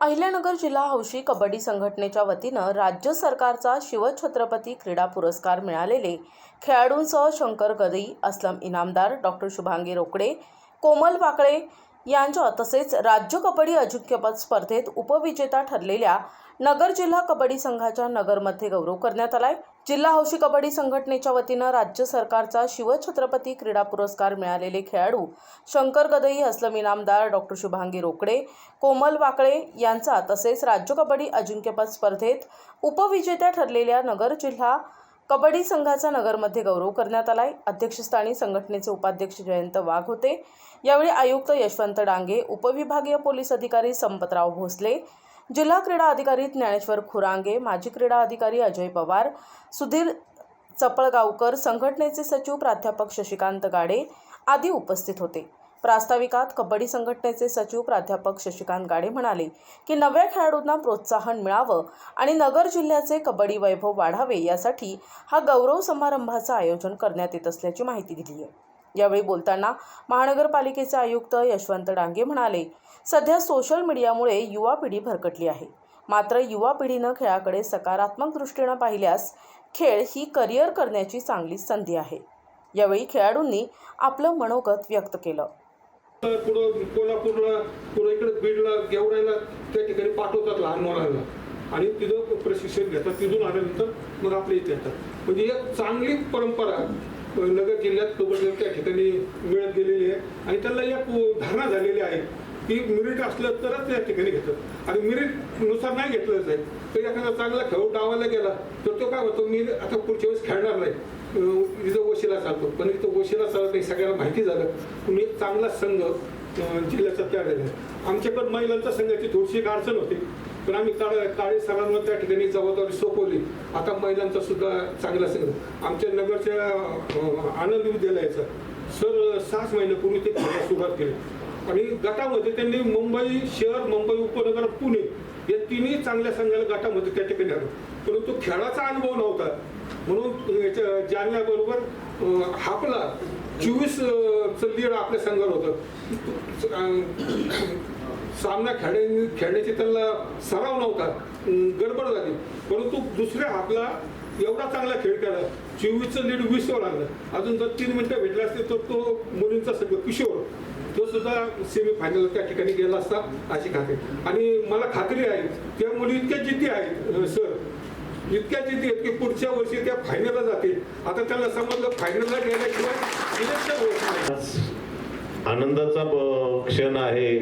अहिल्यानगर जिल्हा हौशी कबड्डी संघटनेच्या वतीनं राज्य सरकारचा शिवछत्रपती क्रीडा पुरस्कार मिळालेले खेळाडूंसह शंकर गदई, असलम इनामदार, डॉक्टर शुभांगी रोकडे, कोमल वाकळे यांच्या तसेच राज्य कबड्डी अजिंक्यपद स्पर्धेत उपविजेता ठरलेल्या नगर जिल्हा कबड्डी संघाच्या नगरमध्ये गौरव करण्यात आलाय। जिल्हा हौशी कबड्डी संघटनेच्या वतीनं राज्य सरकारचा शिवछत्रपती क्रीडा पुरस्कार मिळालेले खेळाडू शंकर गदई, असलम इनामदार, डॉक्टर शुभांगी रोकडे, कोमल वाकळे यांचा तसेच राज्य कबड्डी अजिंक्यपद स्पर्धेत उपविजेत्या ठरलेल्या नगर जिल्हा कबड्डी संघाचा नगरमध्ये गौरव करण्यात आलाय। अध्यक्षस्थानी संघटनेचे उपाध्यक्ष जयंत वाघ होते। यावेळी आयुक्त यशवंत डांगे, उपविभागीय पोलीस अधिकारी संपतराव भोसले, जिल्हा क्रीडा अधिकारी ज्ञानेश्वर खुरांगे, माजी क्रीडा अधिकारी अजय पवार, सुधीर चपळगावकर, संघटनेचे सचिव प्राध्यापक शशिकांत गाडे आदी उपस्थित होते। प्रास्ताविकात कबड्डी संघटनेचे सचिव प्राध्यापक शशिकांत गाडे म्हणाले की नव्या खेळाडूंना प्रोत्साहन मिळावं आणि नगर जिल्ह्याचे कबड्डी वैभव वाढावे यासाठी हा गौरव समारंभाचं आयोजन करण्यात येत असल्याची माहिती दिली आहे। यावेळी बोलताना महानगरपालिकेचे आयुक्त यशवंत डांगे म्हणाले, सध्या सोशल मीडियामुळे युवा पिढी भरकटली आहे, मात्र युवा पिढीनं खेळाकडे सकारात्मक दृष्टीने पाहिल्यास खेळ ही करिअर करण्याची चांगली संधी आहे। यावेळी खेळाडूंनी आपलं मनोगत व्यक्त केलं। पुढं कोल्हापूरला, पुढं इकडे बीडला, गेवरायला त्या ठिकाणी पाठवतात लहान मुलांना आणि तिथं प्रशिक्षण घेतात। तिथून आल्यानंतर मग आपल्या इथे येतात। म्हणजे एक चांगली परंपरा नगर जिल्ह्यात कबड्डी त्या ठिकाणी मिळत गेलेली आहे आणि त्याला एक धारणा झालेली आहे की मेरिट असलं तरच त्या ठिकाणी घेतात आणि मेरिटनुसार नाही घेतलं जाईल तर एखादा चांगला खेळ डावायला गेला तर तो काय होतो, मी आता पुढच्या वेळेस खेळणार नाही, इथं वशिला चालतो, पण इथं वशिला चालत नाही सगळ्यांना माहिती झालं। तुम्ही एक चांगला संघ जिल्ह्याचा तयार झाला। आमच्याकडे महिलांच्या संघाची थोडीशी एक अडचण होती, पण आम्ही काळे सरांवर त्या ठिकाणी जबाबदारी सोपवली। आता महिलांचा सुद्धा चांगला संघ आमच्या नगरच्या आनंद विद्यालयाचा सर 6 महिन्यापूर्वी ते खेळायला सुरुवात केली आणि गटामध्ये त्यांनी मुंबई शहर, मुंबई उपनगर, पुणे या तिन्ही चांगल्या संघाला गटामध्ये त्या ठिकाणी आलो, परंतु खेळाचा अनुभव नव्हता म्हणून जालन्याबरोबर हापला 24चं लीड आपल्या संघावर होतं। सामना खेळण्याची त्यांना सराव नव्हता, गडबड झाली, परंतु दुसऱ्या हापला एवढा चांगला खेळ केला, 24चं लीड 20वर आणलं। अजून जर 3 मिनिटं भेटले असते तर तो मुलींचा संघ किशोर तो सुद्धा सेमीफायनल त्या ठिकाणी गेला असता अशी खात्री। आणि मला खात्री आहे त्या मुली इतक्या जिद्दी आहेत सर, इतक्या जिद्दी आहेत की पुढच्या वर्षी त्या फायनलला जातील। आता त्यांना समजलं फायनलला गेल्याशिवाय इलेक्शन होत नाही। आनंदाचा क्षण आहे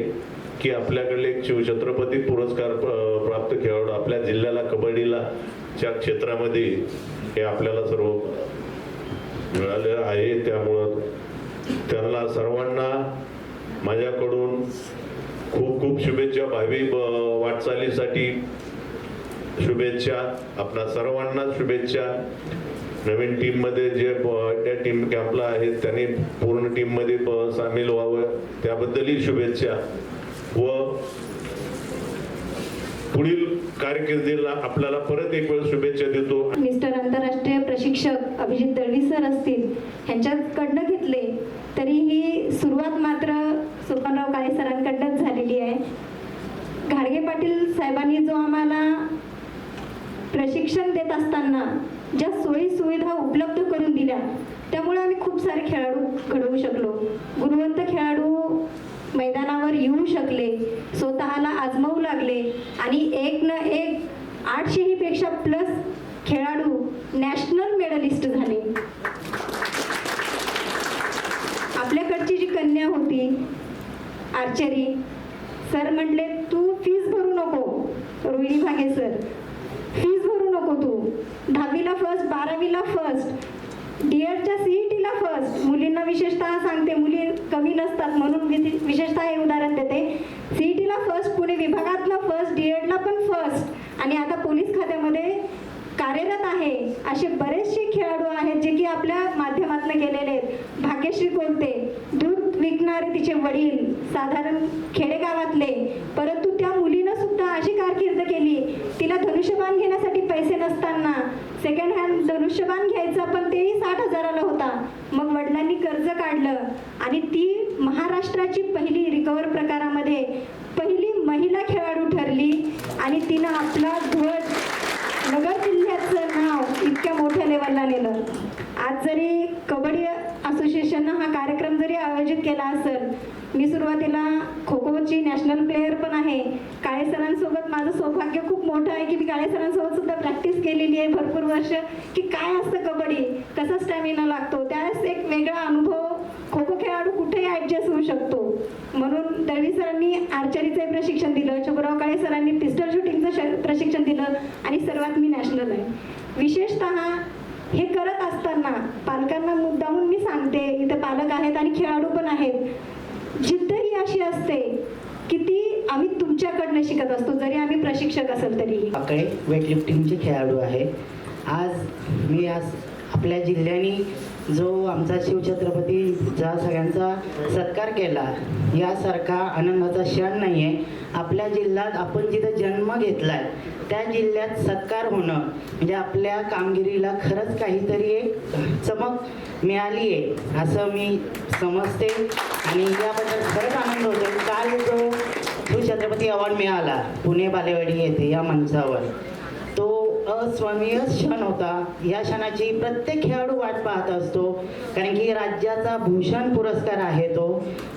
की आपल्याकडे एक शिवछत्रपती पुरस्कार प्राप्त खेळाडू आपल्या जिल्ह्याला कबड्डीला च्या क्षेत्रामध्ये हे आपल्याला सर्व मिळालेलं आहे। त्यामुळं त्यांना सर्वांना माझ्याकडून खूप खूप शुभेच्छा, भावी वाटचालीसाठी शुभेच्छा, आपणा सर्वांना शुभेच्छा। नवीन टीम मध्ये जे त्या टीम कॅम्पला आहेत त्यांनी पूर्ण टीम मध्ये सामील व्हावं त्याबद्दलही शुभेच्छा व पुढील कारकिर्दीला आपल्याला परत एक वेळ शुभेच्छा देतो। मिस्टर आंतरराष्ट्रीय प्रशिक्षक अभिजित दळवी सर असतील यांच्याकडनं घेतले तरी ही सुरुवात मात्र सोपानराव काळे सरांकडनंच झालेली आहे। घाडगे पाटील साहेबांनी जो आम्हाला प्रशिक्षण देत असताना ज्या सोयी सुविधा उपलब्ध करून दिल्या त्यामुळे आम्ही खूप सारे खेळाडू घडवू शकलो, गुणवंत खेळाडू मैदानावर येऊ शकले, स्वतःला आजमावू लागले आणि एक न एक 800 पेक्षा प्लस खेळाडू नॅशनल मेडलिस्ट झाले। आपल्याकडची जी कन्या होती आर्चरी, सर म्हटले तू फीस भरू नको, रोहिणी भागे सर फीस भरू नको, तू 10वीला फर्स्ट, 12वीला फर्स्ट, डीएडच्या सीईटीला फर्स्ट, मुलींना विशेषतः सांगते, मुली कमी नसतात म्हणून विशेषतः हे उदाहरण देते, सीईटीला फर्स्ट, पुणे विभागातला फर्स्ट, डीएडला पण फर्स्ट आणि आता पोलीस खात्यामध्ये कार्यरत आहे। असे बरेचसे खेळाडू आहेत जे की आपल्या माध्यमातून गेलेले आहेत। भाग्यश्री कोलते दूध विकणारे तिचे वडील साधारण खेडेगावातले, परंतु त्या मुलीनं सुद्धा अशी कारकीर्द केली, तिला धनुष्यबाण घेण्यासाठी पैसे नसताना सेकंड हँड धनुष्यबाण घ्यायचा पण तेही 60,000ला होता, मग वडिलांनी कर्ज काढलं आणि ती महाराष्ट्राची पहिली रिकव्हर प्रकारामध्ये पहिली महिला खेळाडू ठरली तिनं आपला ध्वज नगर जिल्ह्याचं नाव इतक्या मोठ्या लेवलला नेलं. आज जरी कबड्डी असोसिएशननं हा कार्यक्रम जरी आयोजित केला असेल, मी सुरुवातीला खो खोची नॅशनल प्लेयर पण आहे. काळे सरांसोबत माझं सौभाग्य खूप मोठं आहे की मी काळे सरांसोबत सुद्धा प्रॅक्टिस केलेली आहे भरपूर वर्ष, की काय असतं कबड्डी, कसा स्टॅमिना लागतो. त्यावेळेस एक वेगळा अनुभव खो खो खेळाडू कुठेही ॲडजस्ट होऊ शकतो. म्हणून दळवी सरांनी आर्चरीचं प्रशिक्षण दिलं, शंभूराव काळे सरांनी पिस्टल शूटिंगचं प्रशिक्षण दिलं आणि सर्वात मी नॅशनल आहे. विशेषतः हे करत असताना पालकांना मुद्दामून मी सांगते, इथे पालक आहेत आणि खेळाडू पण आहेत, जिद्द ही अशी असते की ती आम्ही तुमच्याकडनं शिकत असतो, जरी आम्ही प्रशिक्षक असेल तरीही. काही वेटलिफ्टिंगचे खेळाडू आहे. मी आपल्या जिल्ह्याने जो आमचा शिवछत्रपतीचा सगळ्यांचा सत्कार केला, यासारखा आनंदाचा क्षण नाही आहे. आपल्या जिल्ह्यात आपण जिथं जन्म घेतलाय त्या जिल्ह्यात सत्कार होणं म्हणजे आपल्या कामगिरीला खरंच काहीतरी एक चमक मिळाली आहे असं मी समजते आणि याबद्दल खरंच आनंद होतो. काल जो शिवछत्रपती अवॉर्ड मिळाला पुणे बालेवाडी येथे या मंचावर, तो अस्मरणीय क्षण होता. या क्षणाची प्रत्येक खेळाडू वाट पाहत असतो, कारण की राज्याचा भूषण पुरस्कार आहे तो.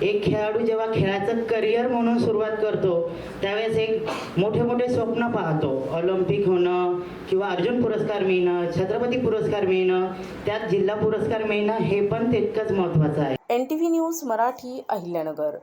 एक खेळाडू जेव्हा खेळाचं करिअर म्हणून सुरुवात करतो त्यावेळेस एक मोठे मोठे स्वप्न पाहतो, ऑलिम्पिक होणं किंवा अर्जुन पुरस्कार मिळणं, छत्रपती पुरस्कार मिळणं, त्यात जिल्हा पुरस्कार मिळणं हे पण तितकंच महत्त्वाचं आहे. NTV news Marathi, Ahilyanagar.